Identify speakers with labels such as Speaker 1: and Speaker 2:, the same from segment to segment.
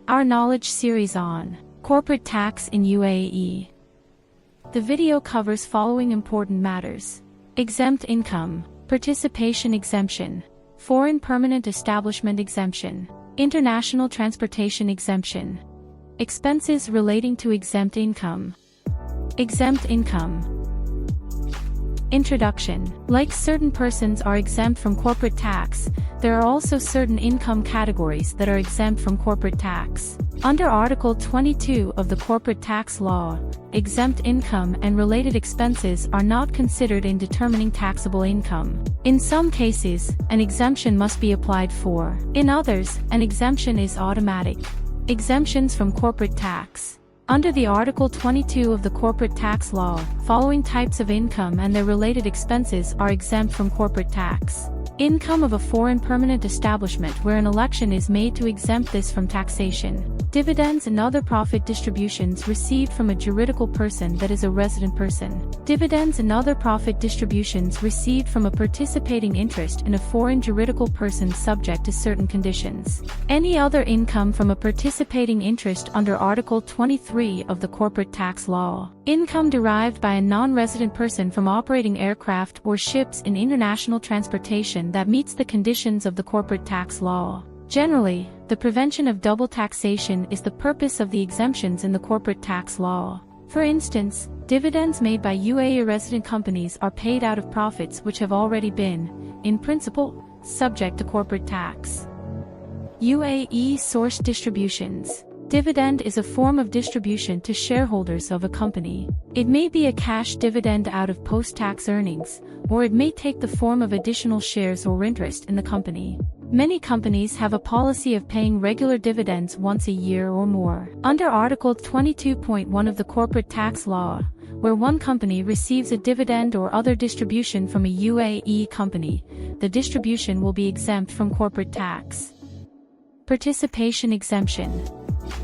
Speaker 1: our knowledge series on corporate tax in UAE. The video covers following important matters: exempt income, participation exemption, foreign permanent establishment exemption, international transportation exemption, expenses relating to exempt income. Exempt income. Introduction. Like certain persons are exempt from corporate tax, there are also certain income categories that are exempt from corporate tax. Under Article 22 of the Corporate Tax Law, exempt income and related expenses are not considered in determining taxable income. In some cases, an exemption must be applied for. In others, an exemption is automatic. Exemptions from corporate tax. Under the Article 22 of the Corporate Tax Law, following types of income and their related expenses are exempt from corporate tax. Income of a foreign permanent establishment where an election is made to exempt this from taxation. Dividends and other profit distributions received from a juridical person that is a resident person. Dividends and other profit distributions received from a participating interest in a foreign juridical person subject to certain conditions. Any other income from a participating interest under Article 23 of the Corporate Tax Law. Income derived by a non-resident person from operating aircraft or ships in international transportation that meets the conditions of the Corporate Tax Law. Generally, the prevention of double taxation is the purpose of the exemptions in the Corporate Tax Law. For instance, dividends made by UAE resident companies are paid out of profits which have already been, in principle, subject to corporate tax. UAE source distributions. Dividend is a form of distribution to shareholders of a company. It may be a cash dividend out of post-tax earnings, or it may take the form of additional shares or interest in the company. Many companies have a policy of paying regular dividends once a year or more. Under Article 22.1 of the Corporate Tax Law, where one company receives a dividend or other distribution from a UAE company, the distribution will be exempt from corporate tax. Participation exemption.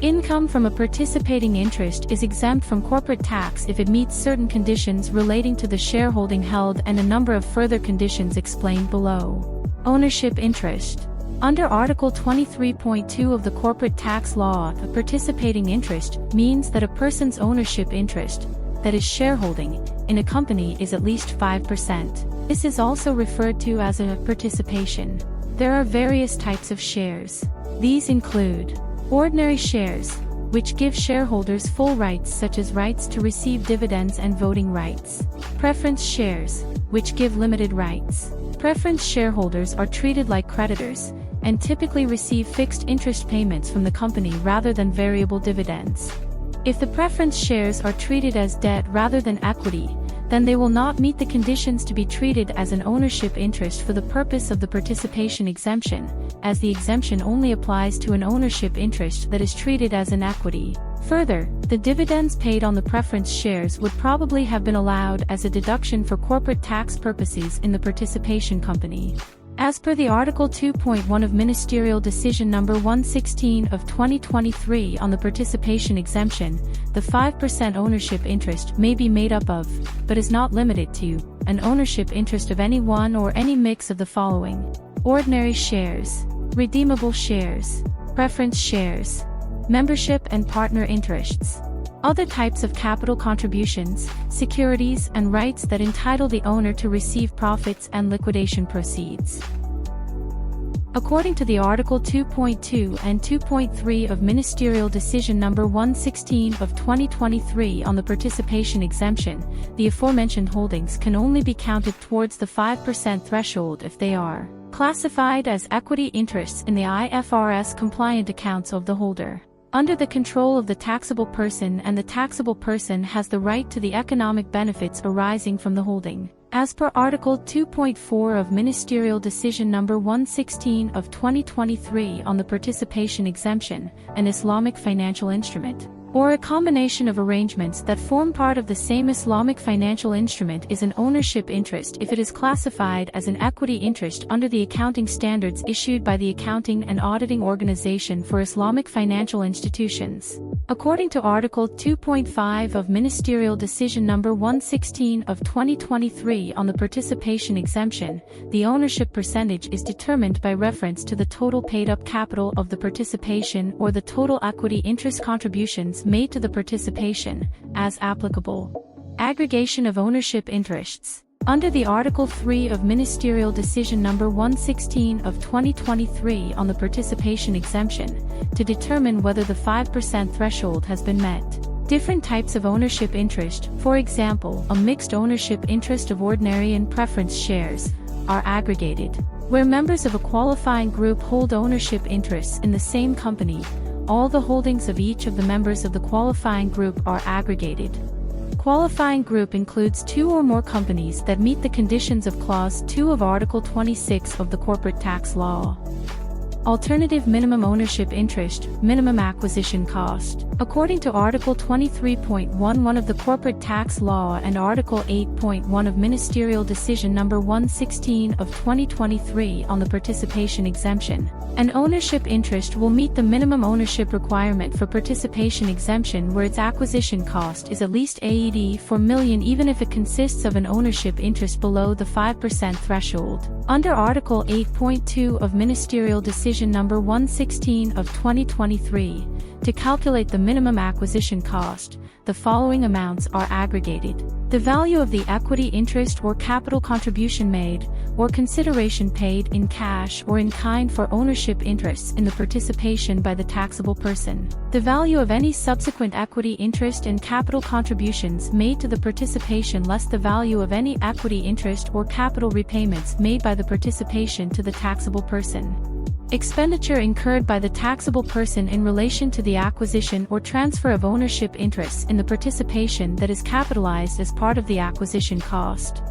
Speaker 1: Income from a participating interest is exempt from corporate tax if it meets certain conditions relating to the shareholding held and a number of further conditions explained below. Ownership interest. Under Article 23.2 of the Corporate Tax Law, a participating interest means that a person's ownership interest, that is shareholding, in a company is at least 5%. This is also referred to as a participation. There are various types of shares. These include ordinary shares, which give shareholders full rights such as rights to receive dividends and voting rights. Preference shares, which give limited rights. Preference shareholders are treated like creditors, and typically receive fixed interest payments from the company rather than variable dividends. If the preference shares are treated as debt rather than equity, then they will not meet the conditions to be treated as an ownership interest for the purpose of the participation exemption, as the exemption only applies to an ownership interest that is treated as an equity. Further, the dividends paid on the preference shares would probably have been allowed as a deduction for corporate tax purposes in the participation company. As per the Article 2.1 of Ministerial Decision No. 116 of 2023 on the participation exemption, the 5% ownership interest may be made up of, but is not limited to, an ownership interest of any one or any mix of the following: ordinary shares, redeemable shares, preference shares, membership and partner interests. Other types of capital contributions, securities and rights that entitle the owner to receive profits and liquidation proceeds. According to the Article 2.2 and 2.3 of Ministerial Decision No. 116 of 2023 on the participation exemption, the aforementioned holdings can only be counted towards the 5% threshold if they are classified as equity interests in the IFRS-compliant accounts of the holder. Under the control of the taxable person, and the taxable person has the right to the economic benefits arising from the holding. As per Article 2.4 of Ministerial Decision No. 116 of 2023 on the participation exemption, an Islamic financial instrument, or a combination of arrangements that form part of the same Islamic financial instrument is an ownership interest if it is classified as an equity interest under the accounting standards issued by the Accounting and Auditing Organization for Islamic Financial Institutions. According to Article 2.5 of Ministerial Decision No. 116 of 2023 on the participation exemption, the ownership percentage is determined by reference to the total paid-up capital of the participation or the total equity interest contributions made to the participation, as applicable. Aggregation of ownership interests. Under the Article 3 of Ministerial Decision No. 116 of 2023 on the participation exemption, to determine whether the 5% threshold has been met. Different types of ownership interest, for example, a mixed ownership interest of ordinary and preference shares, are aggregated. Where members of a qualifying group hold ownership interests in the same company, all the holdings of each of the members of the qualifying group are aggregated. Qualifying group includes 2 or more companies that meet the conditions of Clause 2 of Article 26 of the Corporate Tax Law. Alternative minimum ownership interest, minimum acquisition cost. According to Article 23.11 of the Corporate Tax Law and Article 8.1 of Ministerial Decision No. 116 of 2023 on the participation exemption, an ownership interest will meet the minimum ownership requirement for participation exemption where its acquisition cost is at least AED 4 million even if it consists of an ownership interest below the 5% threshold. Under Article 8.2 of Ministerial Decision No. 116 of 2023, to calculate the minimum acquisition cost, the following amounts are aggregated. The value of the equity interest or capital contribution made, or consideration paid in cash or in kind for ownership interests in the participation by the taxable person. The value of any subsequent equity interest and capital contributions made to the participation less the value of any equity interest or capital repayments made by the participation to the taxable person. Expenditure incurred by the taxable person in relation to the acquisition or transfer of ownership interests in the participation that is capitalized as part of the acquisition cost.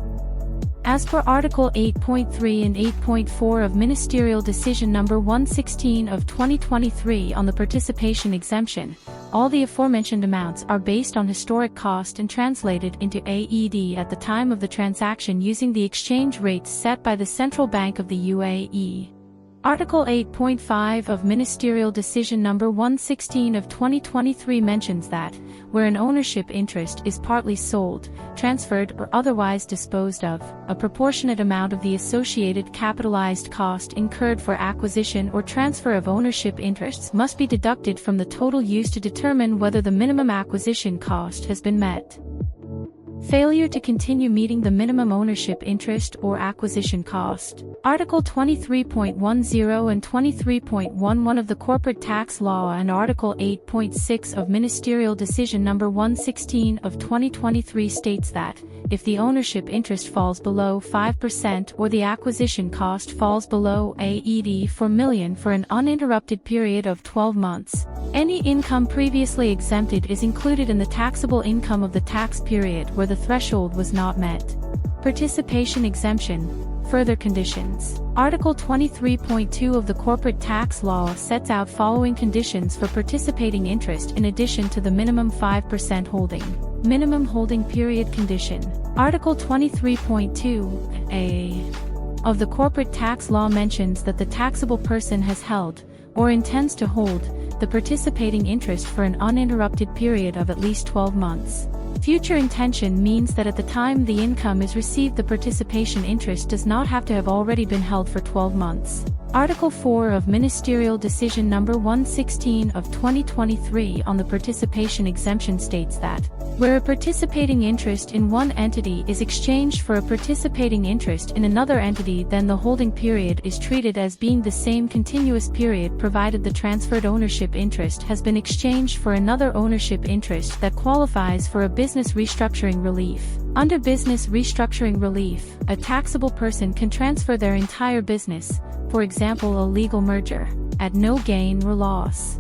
Speaker 1: As per Article 8.3 and 8.4 of Ministerial Decision No. 116 of 2023 on the participation exemption, all the aforementioned amounts are based on historic cost and translated into AED at the time of the transaction using the exchange rates set by the Central Bank of the UAE. Article 8.5 of Ministerial Decision No. 116 of 2023 mentions that, where an ownership interest is partly sold, transferred or otherwise disposed of, a proportionate amount of the associated capitalized cost incurred for acquisition or transfer of ownership interests must be deducted from the total used to determine whether the minimum acquisition cost has been met. Failure to continue meeting the minimum ownership interest or acquisition cost. Article 23.10 and 23.11 of the Corporate Tax Law and Article 8.6 of Ministerial Decision No. 116 of 2023 states that, if the ownership interest falls below 5% or the acquisition cost falls below AED 4 million for an uninterrupted period of 12 months, any income previously exempted is included in the taxable income of the tax period where the threshold was not met. Participation exemption. Further conditions. Article 23.2 of the Corporate Tax Law sets out following conditions for participating interest in addition to the minimum 5% holding. Minimum holding period condition. Article 23.2a of the Corporate Tax Law mentions that the taxable person has held, or intends to hold, the participating interest for an uninterrupted period of at least 12 months. Future intention means that at the time the income is received the participation interest does not have to have already been held for 12 months. Article 4 of Ministerial Decision No. 116 of 2023 on the participation exemption states that, where a participating interest in one entity is exchanged for a participating interest in another entity, then the holding period is treated as being the same continuous period provided the transferred ownership interest has been exchanged for another ownership interest that qualifies for a business restructuring relief. Under business restructuring relief, a taxable person can transfer their entire business, for example a legal merger, at no gain or loss.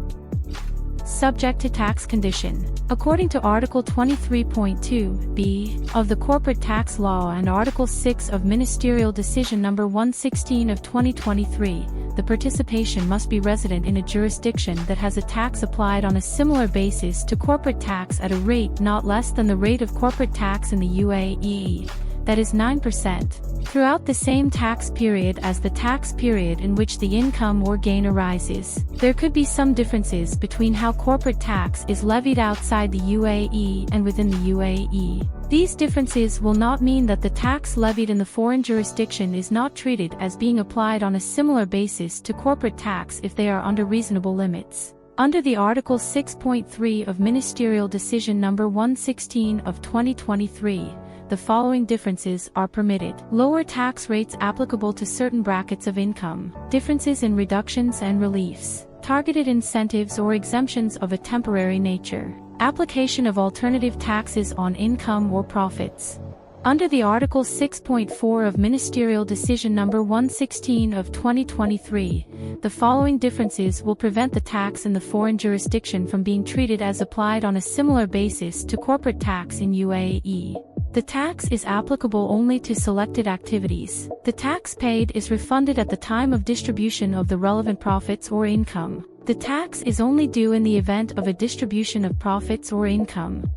Speaker 1: Subject to tax condition. According to Article 23.2b of the Corporate Tax Law and Article 6 of Ministerial Decision No. 116 of 2023, the participation must be resident in a jurisdiction that has a tax applied on a similar basis to corporate tax at a rate not less than the rate of corporate tax in the UAE, that is 9%, throughout the same tax period as the tax period in which the income or gain arises. There could be some differences between how corporate tax is levied outside the UAE and within the UAE. These differences will not mean that the tax levied in the foreign jurisdiction is not treated as being applied on a similar basis to corporate tax if they are under reasonable limits. Under the Article 6.3 of Ministerial Decision No. 116 of 2023, the following differences are permitted. Lower tax rates applicable to certain brackets of income. Differences in reductions and reliefs. Targeted incentives or exemptions of a temporary nature. Application of alternative taxes on income or profits. Under the Article 6.4 of Ministerial Decision No. 116 of 2023, the following differences will prevent the tax in the foreign jurisdiction from being treated as applied on a similar basis to corporate tax in UAE. The tax is applicable only to selected activities. The tax paid is refunded at the time of distribution of the relevant profits or income. The tax is only due in the event of a distribution of profits or income.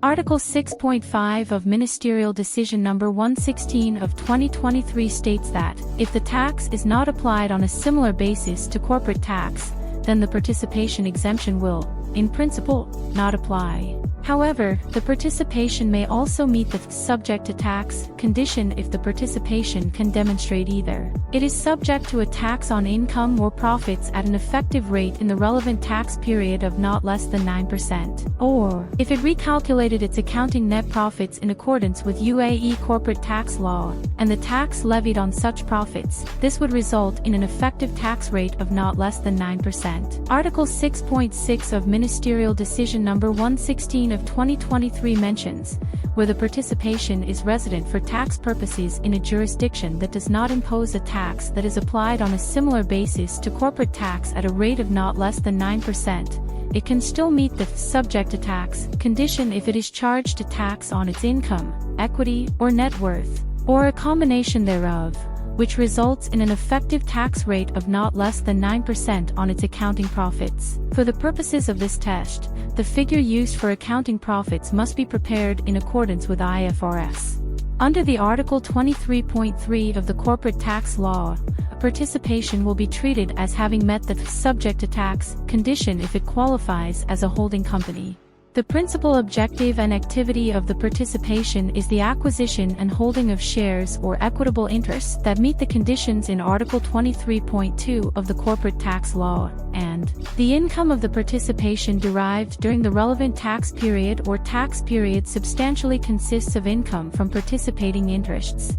Speaker 1: Article 6.5 of Ministerial Decision No. 116 of 2023 states that, if the tax is not applied on a similar basis to corporate tax, then the participation exemption will, in principle, not apply. However, the participation may also meet the subject to tax condition if the participation can demonstrate either it is subject to a tax on income or profits at an effective rate in the relevant tax period of not less than 9%, or if it recalculated its accounting net profits in accordance with UAE corporate tax law, and the tax levied on such profits, this would result in an effective tax rate of not less than 9%. Article 6.6 of Ministerial Decision No. 116 of 2023 mentions, where the participation is resident for tax purposes in a jurisdiction that does not impose a tax that is applied on a similar basis to corporate tax at a rate of not less than 9%, it can still meet the subject to tax condition if it is charged to tax on its income, equity, or net worth, or a combination thereof, which results in an effective tax rate of not less than 9% on its accounting profits. For the purposes of this test, the figure used for accounting profits must be prepared in accordance with IFRS. Under the Article 23.3 of the Corporate Tax Law, a participation will be treated as having met the subject to tax condition if it qualifies as a holding company. The principal objective and activity of the participation is the acquisition and holding of shares or equitable interests that meet the conditions in Article 23.2 of the Corporate Tax Law, and the income of the participation derived during the relevant tax period or tax period substantially consists of income from participating interests.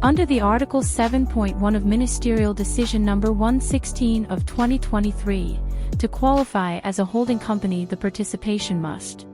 Speaker 1: Under the Article 7.1 of Ministerial Decision No. 116 of 2023, to qualify as a holding company, the participation must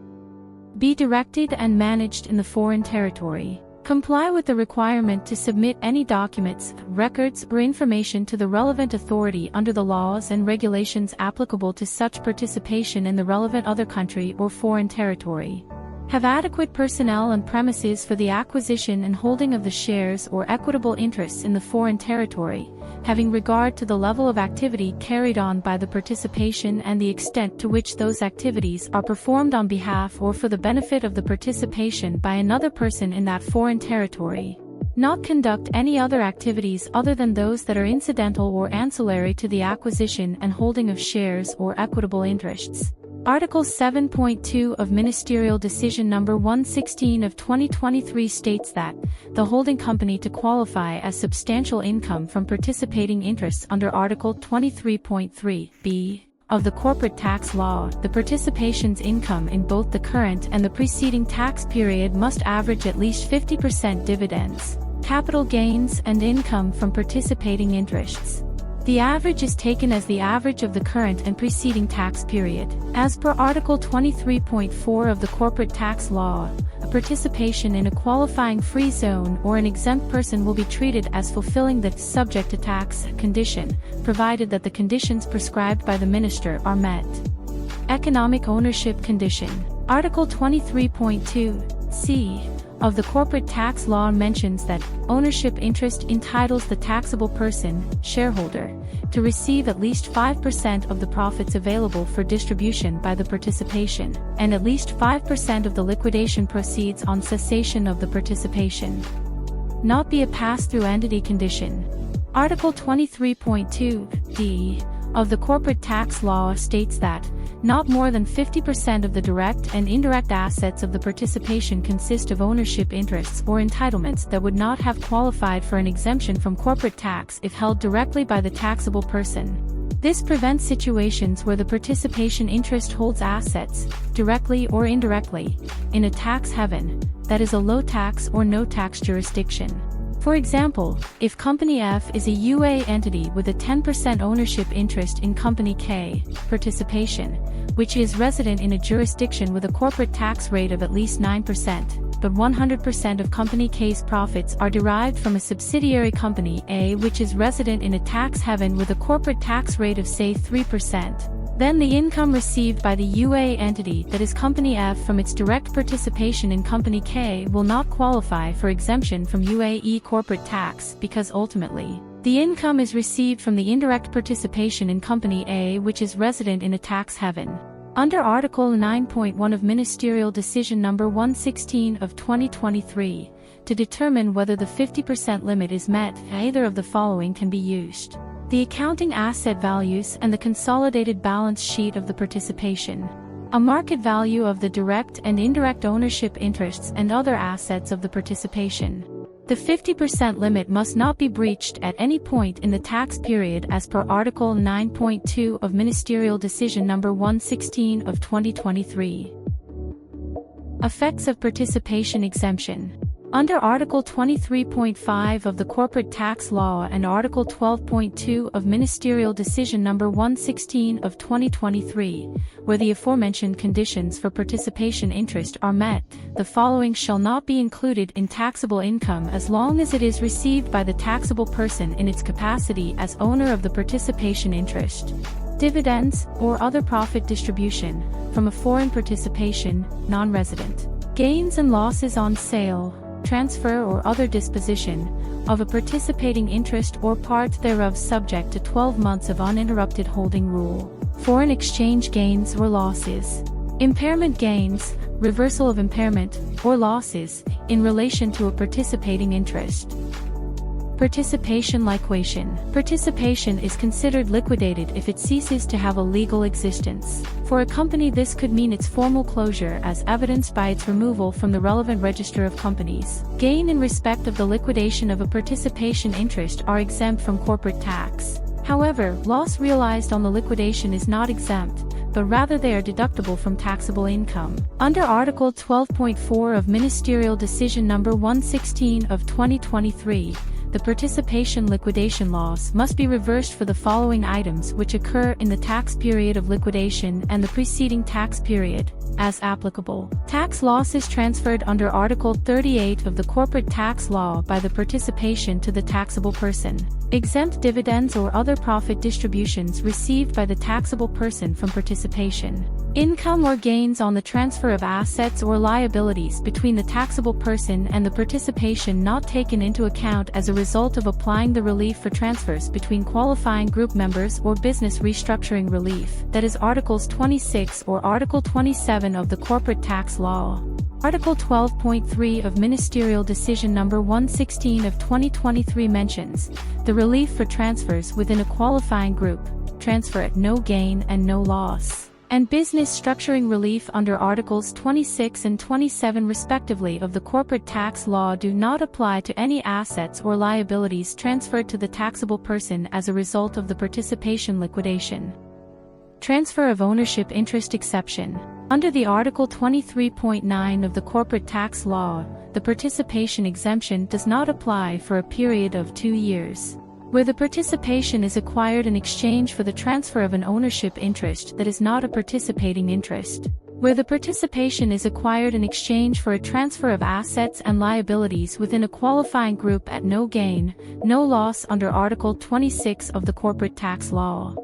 Speaker 1: be directed and managed in the foreign territory, comply with the requirement to submit any documents, records, or information to the relevant authority under the laws and regulations applicable to such participation in the relevant other country or foreign territory, have adequate personnel and premises for the acquisition and holding of the shares or equitable interests in the foreign territory, having regard to the level of activity carried on by the participation and the extent to which those activities are performed on behalf or for the benefit of the participation by another person in that foreign territory. Not conduct any other activities other than those that are incidental or ancillary to the acquisition and holding of shares or equitable interests. Article 7.2 of Ministerial Decision No. 116 of 2023 states that, the holding company to qualify as substantial income from participating interests under Article 23.3b of the Corporate Tax Law, the participation's income in both the current and the preceding tax period must average at least 50% dividends, capital gains, and income from participating interests. The average is taken as the average of the current and preceding tax period. As per Article 23.4 of the Corporate Tax Law, a participation in a qualifying free zone or an exempt person will be treated as fulfilling the subject to tax condition, provided that the conditions prescribed by the Minister are met. Economic ownership condition. Article 23.2 c of the corporate tax law mentions that ownership interest entitles the taxable person, shareholder, to receive at least 5% of the profits available for distribution by the participation, and at least 5% of the liquidation proceeds on cessation of the participation. Not be a pass-through entity condition. Article 23.2d of the corporate tax law states that not more than 50% of the direct and indirect assets of the participation consist of ownership interests or entitlements that would not have qualified for an exemption from corporate tax if held directly by the taxable person. This prevents situations where the participation interest holds assets, directly or indirectly, in a tax haven, that is a low tax or no tax jurisdiction. For example, if Company F is a UAE entity with a 10% ownership interest in Company K, participation, which is resident in a jurisdiction with a corporate tax rate of at least 9%, but 100% of Company K's profits are derived from a subsidiary Company A which is resident in a tax haven with a corporate tax rate of say 3%. Then the income received by the UAE entity, that is Company F, from its direct participation in Company K will not qualify for exemption from UAE corporate tax because ultimately, the income is received from the indirect participation in Company A which is resident in a tax haven. Under Article 9.1 of Ministerial Decision No. 116 of 2023, to determine whether the 50% limit is met, either of the following can be used: the accounting asset values and the consolidated balance sheet of the participation, a market value of the direct and indirect ownership interests and other assets of the participation. The 50% limit must not be breached at any point in the tax period as per Article 9.2 of Ministerial Decision No. 116 of 2023. Effects of participation exemption. Under Article 23.5 of the Corporate Tax Law and Article 12.2 of Ministerial Decision No. 116 of 2023, where the aforementioned conditions for participation interest are met, the following shall not be included in taxable income as long as it is received by the taxable person in its capacity as owner of the participation interest: dividends, or other profit distribution, from a foreign participation, non-resident; gains and losses on sale, transfer or other disposition of a participating interest or part thereof subject to 12 months of uninterrupted holding rule; foreign exchange gains or losses; impairment gains, reversal of impairment, or losses, in relation to a participating interest. Participation liquidation. Participation is considered liquidated if it ceases to have a legal existence. For a company this could mean its formal closure as evidenced by its removal from the relevant register of companies. Gain in respect of the liquidation of a participation interest are exempt from corporate tax. However, loss realized on the liquidation is not exempt, but rather they are deductible from taxable income. Under Article 12.4 of Ministerial Decision No. 116 of 2023, the participation liquidation loss must be reversed for the following items which occur in the tax period of liquidation and the preceding tax period, as applicable. Tax losses transferred under Article 38 of the Corporate Tax Law by the participation to the taxable person. Exempt dividends or other profit distributions received by the taxable person from participation. Income or gains on the transfer of assets or liabilities between the taxable person and the participation not taken into account as a result of applying the relief for transfers between qualifying group members or business restructuring relief, that is Articles 26 or Article 27 of the Corporate Tax Law. Article 12.3 of Ministerial Decision No. 116 of 2023 mentions the relief for transfers within a qualifying group, transfer at no gain and no loss, and business structuring relief under Articles 26 and 27 respectively of the Corporate Tax Law do not apply to any assets or liabilities transferred to the taxable person as a result of the participation liquidation. Transfer of ownership interest exception. Under the Article 23.9 of the Corporate Tax Law, the participation exemption does not apply for a period of 2 years. Where the participation is acquired in exchange for the transfer of an ownership interest that is not a participating interest. Where the participation is acquired in exchange for a transfer of assets and liabilities within a qualifying group at no gain, no loss under Article 26 of the Corporate Tax Law.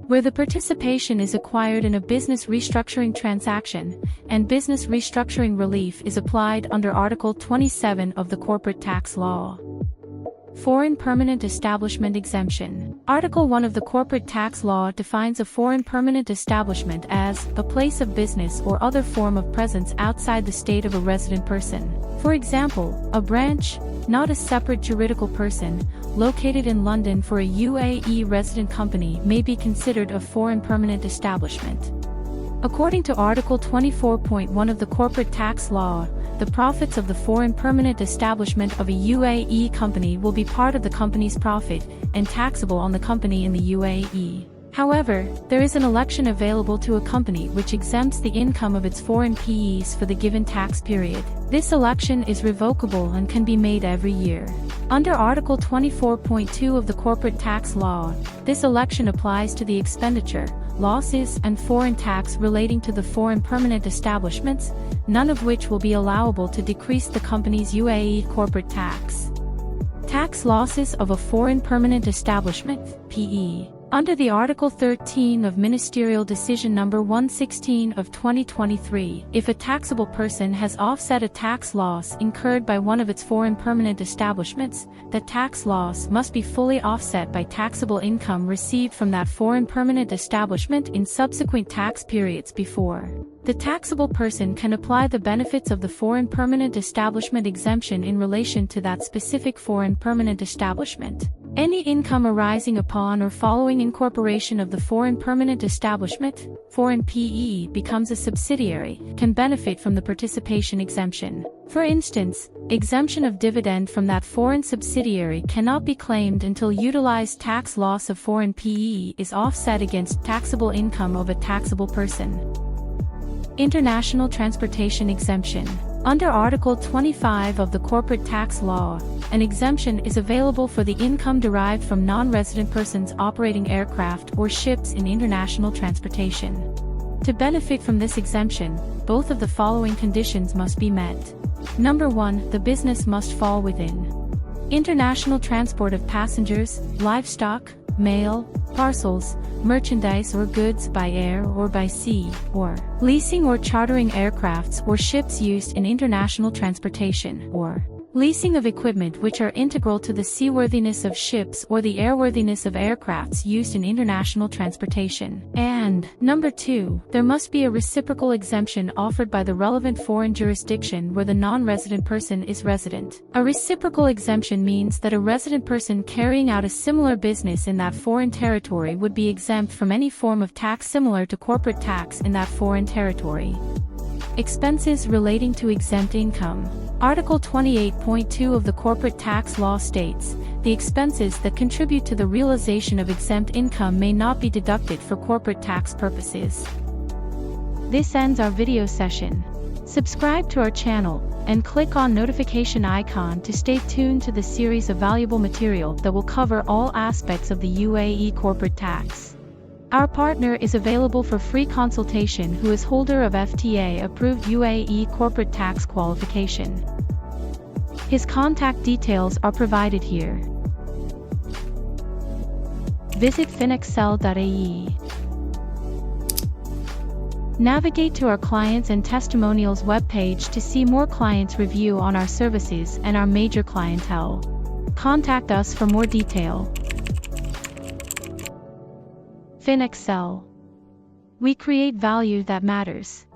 Speaker 1: where the participation is acquired in a business restructuring transaction, and business restructuring relief is applied under Article 27 of the Corporate Tax Law. Foreign Permanent Establishment Exemption. Article 1 of the Corporate Tax Law defines a foreign permanent establishment as a place of business or other form of presence outside the state of a resident person. For example, a branch, not a separate juridical person, located in London for a UAE resident company may be considered a foreign permanent establishment. According to Article 24.1 of the Corporate Tax Law, the profits of the foreign permanent establishment of a UAE company will be part of the company's profit and taxable on the company in the UAE. However, there is an election available to a company which exempts the income of its foreign PEs for the given tax period. This election is revocable and can be made every year. Under Article 24.2 of the Corporate Tax Law, this election applies to the expenditure, losses, and foreign tax relating to the foreign permanent establishments, none of which will be allowable to decrease the company's UAE corporate tax. Tax losses of a foreign permanent establishment, PE. Under the Article 13 of Ministerial Decision No. 116 of 2023, if a taxable person has offset a tax loss incurred by one of its foreign permanent establishments, that tax loss must be fully offset by taxable income received from that foreign permanent establishment in subsequent tax periods before. The taxable person can apply the benefits of the foreign permanent establishment exemption in relation to that specific foreign permanent establishment. Any income arising upon or following incorporation of the foreign permanent establishment, foreign PE, becomes a subsidiary, can benefit from the participation exemption. For instance, exemption of dividend from that foreign subsidiary cannot be claimed until utilized tax loss of foreign PE is offset against taxable income of a taxable person. International Transportation Exemption. Under Article 25 of the Corporate Tax Law, an exemption is available for the income derived from non-resident persons operating aircraft or ships in international transportation. To benefit from this exemption, both of the following conditions must be met. Number 1, the business must fall within international transport of passengers, livestock, mail, parcels, merchandise or goods by air or by sea, or leasing or chartering aircrafts or ships used in international transportation, or leasing of equipment which are integral to the seaworthiness of ships or the airworthiness of aircrafts used in international transportation. And, number 2, there must be a reciprocal exemption offered by the relevant foreign jurisdiction where the non-resident person is resident. A reciprocal exemption means that a resident person carrying out a similar business in that foreign territory would be exempt from any form of tax similar to corporate tax in that foreign territory. Expenses relating to exempt income. Article 28.2 of the Corporate Tax Law states, the expenses that contribute to the realization of exempt income may not be deducted for corporate tax purposes. This ends our video session. Subscribe to our channel, and click on notification icon to stay tuned to the series of valuable material that will cover all aspects of the UAE corporate tax. Our partner is available for free consultation who is holder of FTA-approved UAE corporate tax qualification. His contact details are provided here. Visit finexcel.ae. Navigate to our clients and testimonials webpage to see more clients' review on our services and our major clientele. Contact us for more detail. FinExcel. We create value that matters.